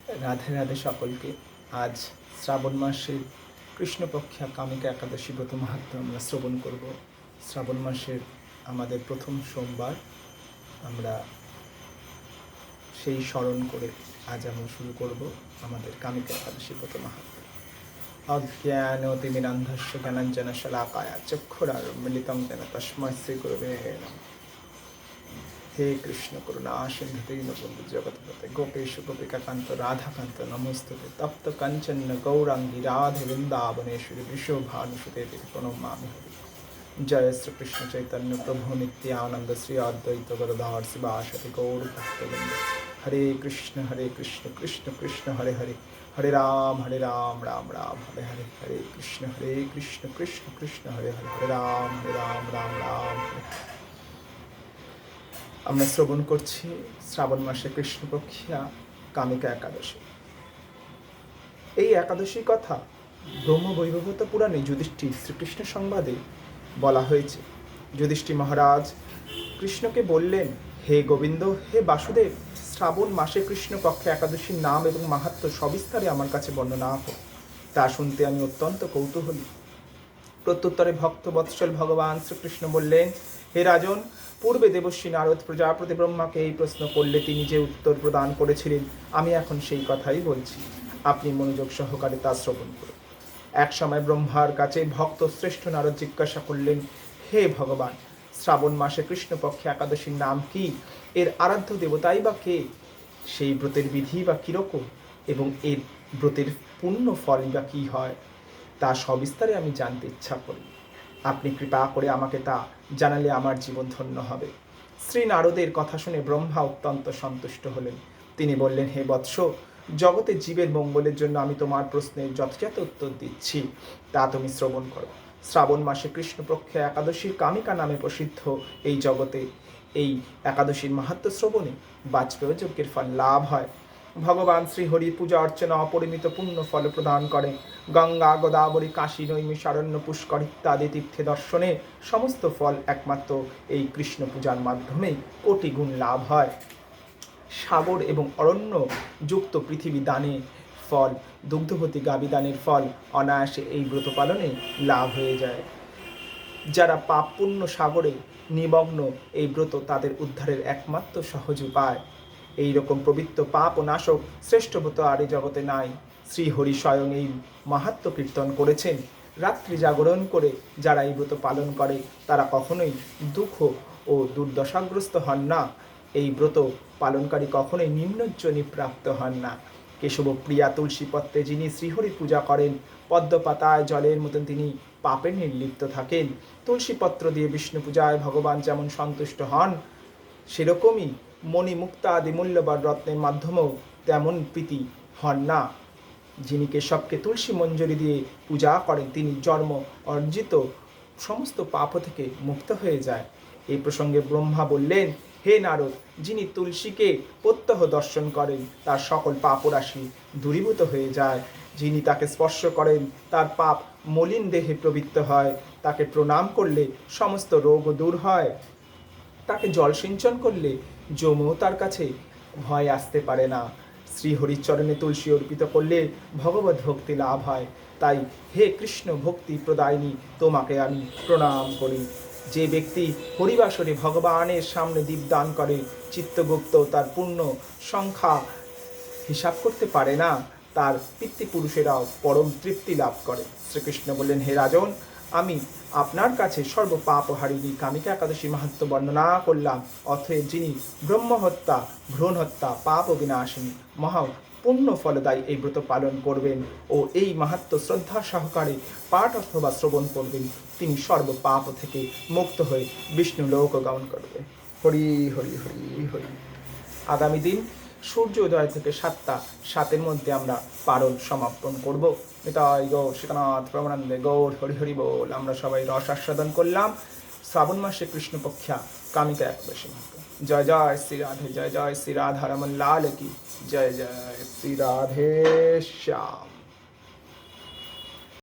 রাধে রাধে সকলকে। আজ শ্রাবণ মাসের কৃষ্ণপক্ষা কামিকা একাদশী ব্রত মাহাত্ম্য আমরা শ্রবণ করব। শ্রাবণ মাসের আমাদের প্রথম সোমবার, আমরা সেই স্মরণ করে আজ আমরা শুরু করব আমাদের কামিকা একাদশী ব্রত মাহাত্ম্য। অজ্ঞানতিমিরান্ধস্য জ্ঞানাঞ্জনা শলাকায়া চক্ষুরান্মিলিতং যেন তস্মৈ শ্রীগুরবে নমঃ। হে কৃষ্ণ করুণা সিন্ধু দীনবন্ধু জগৎপতে গোপেশ গোপিকাকান্ত রাধাকান্ত নমস্তুতে তপ্ত কাঞ্চন গৌরাঙ্গী রাধে বৃন্দাবনেশ্বরী বৃষভানুসুতে প্রণমামি হরি। জয় শ্রীকৃষ্ণ চৈতন্য প্রভু নিত্যানন্দ শ্রী অদ্বৈত গদাধর শিবাসাদি গৌর ভক্তবৃন্দ। হরে কৃষ্ণ কৃষ্ণ কৃষ্ণ হরে হরে, হরে রাম রাম রাম হরে হরে, হরে কৃষ্ণ কৃষ্ণ কৃষ্ণ হরে হরে, হরে রাম রাম রাম হরে হরে। আমরা শ্রবণ করছি শ্রাবণ মাসে কৃষ্ণপক্ষিয়া কামিকা একাদশী। এই একাদশীর কথা ব্রহ্মবৈবর্ত পুরাণে যুধিষ্ঠির শ্রীকৃষ্ণ সংবাদে বলা হয়েছে। যুধিষ্ঠির মহারাজ কৃষ্ণকে বললেন, হে গোবিন্দ, হে বাসুদেব, শ্রাবণ মাসে কৃষ্ণপক্ষে একাদশীর নাম এবং মাহাত্ম্য সবিস্তারে আমার কাছে বর্ণনা হোক। তা শুনতে আমি অত্যন্ত কৌতূহলী। প্রত্যুত্তরে ভক্তবৎসল ভগবান শ্রীকৃষ্ণ বললেন, হে রাজন, পূর্বে দেবশ্রী নারদ প্রজাপতি ব্রহ্মাকে এই প্রশ্ন করলে তিনি যে উত্তর প্রদান করেছিলেন, আমি এখন সেই কথাই বলছি। আপনি মনোযোগ সহকারে তা শ্রবণ করুন। এক সময় ব্রহ্মার কাছে ভক্ত শ্রেষ্ঠ নারদ জিজ্ঞাসা করলেন, হে ভগবান, শ্রাবণ মাসে কৃষ্ণপক্ষে একাদশীর নাম কি? এর আরাধ্য দেবতাই বা কে? সেই ব্রতের বিধি বা কীরকম? এবং এর ব্রতের পূর্ণ ফল বা কী হয়? তা সবিস্তারে আমি জানতে ইচ্ছা করি। আপনি কৃপা করে আমাকে তা জানালে আমার জীবন ধন্য হবে। শ্রী নারদের কথা শুনে ব্রহ্মা অত্যন্ত সন্তুষ্ট হলেন। তিনি বললেন, হে বৎস, জগতে জীবের মঙ্গলের জন্য আমি তোমার প্রশ্নের যথাযথ উত্তর দিচ্ছি, তা তুমি শ্রবণ করো। শ্রাবণ মাসে কৃষ্ণপক্ষে একাদশীর কামিকা নামে প্রসিদ্ধ এই জগতে এই একাদশীর মাহাত্ম্য শ্রবণে বাজপেয় যজ্ঞের ফল লাভ হয়। ভগবান শ্রীহরি পূজা অর্চনা অপরিমিত পুণ্য ফল প্রদান করে। গঙ্গা, গোদাবরী, কাশী, নৈমিষারণ্য, পুষ্কর ইত্যাদি তীর্থে দর্শনে সমস্ত ফল একমাত্র এই কৃষ্ণ পূজার মাধ্যমেই কোটি গুণ লাভ হয়। সাগর এবং অরণ্য যুক্ত পৃথিবী দানে ফল, দুগ্ধবতী গাবি দানের ফল অনায়াসে এই ব্রত পালনে লাভ হয়ে যায়। যারা পাপ পুণ্য সাগরে নিমগ্ন, এই ব্রত তাদের উদ্ধারের একমাত্র সহজ উপায়। এই রকম পবিত্র পাপ ও নাশক শ্রেষ্ঠ ব্রত আর এই জগতে নাই। শ্রীহরি স্বয়ং এই মাহাত্ম্য কীর্তন করেছেন। রাত্রি জাগরণ করে যারা এই ব্রত পালন করে তারা কখনোই দুঃখ ও দুর্দশাগ্রস্ত হন না। এই ব্রত পালনকারী কখনোই নিম্নজ্জনী প্রাপ্ত হন না। কেশব প্রিয়া তুলসী পত্রে যিনি শ্রীহরি পূজা করেন, পদ্মপাতায় জলের মতন তিনি পাপে নির্লিপ্ত থাকেন। তুলসীপত্র দিয়ে বিষ্ণু পূজায় ভগবান যেমন সন্তুষ্ট হন, সেরকমই মণি মুক্তা আদি মূল্যবান রত্নের মাধ্যমেও তেমন প্রীতি হন না। যিনি কেশবকে তুলসী মঞ্জরি দিয়ে পূজা করেন, তিনি জন্ম অর্জিত সমস্ত পাপ থেকে মুক্ত হয়ে যায়। এই প্রসঙ্গে ব্রহ্মা বললেন, হে নারদ, যিনি তুলসীকে প্রত্যহ দর্শন করেন তার সকল পাপরাশি দূরীভূত হয়ে যায়। যিনি তাকে স্পর্শ করেন তার পাপ মলিন দেহে প্রবৃত্ত হয়। তাকে প্রণাম করলে সমস্ত রোগ দূর হয়। তাকে জল সিঞ্চন করলে যমও তার কাছে ভয় আসতে পারে না। শ্রীহরির চরণে তুলসী অর্পিত করলে ভগবত ভক্তি লাভ হয়। তাই হে কৃষ্ণ ভক্তি প্রদায়িনী, তোমাকে আমি প্রণাম করি। যে ব্যক্তি হরিবাসরে ভগবানের সামনে দীপদান করে, চিত্তগুপ্ত তার পূর্ণ সংখ্যা হিসাব করতে পারে না, তার পিতৃপুরুষেরাও পরম তৃপ্তি লাভ করে। শ্রীকৃষ্ণ বললেন, হে রাজন, আমি আপনার কাছে সর্বপাপহারিণী কামিকা একাদশী মাহাত্ম্য বর্ণনা করলাম। অতএব যিনি ব্রহ্মহত্যা, ভ্রূণ হত্যা, পাপ বিনাশিনী, মহা পুণ্য ফলদায়ী এই ব্রত পালন করবেন ও এই মাহাত্ম্য শ্রদ্ধা সহকারে পাঠ অথবা শ্রবণ করবেন, তিনি সর্বপাপ থেকে মুক্ত হয়ে বিষ্ণু লোক গমন করবেন। হরি হরি হরি হরি। আগামী দিন সূর্যোদয় থেকে 7:07 মধ্যে আমরা পারণ সমাপন করব। নিতাই গৌর সীতানাথ প্রমানন্দে গৌর হরি হরি বল। আমরা সবাই রস আস্বাদন করলাম শ্রাবণ মাসে কৃষ্ণপক্ষা কামিকা একাদশী। জয় জয় শ্রী রাধে, জয় জয় শ্রী রাধা রমন লাল কি, জয় জয় শ্রী রাধে শ্যাম।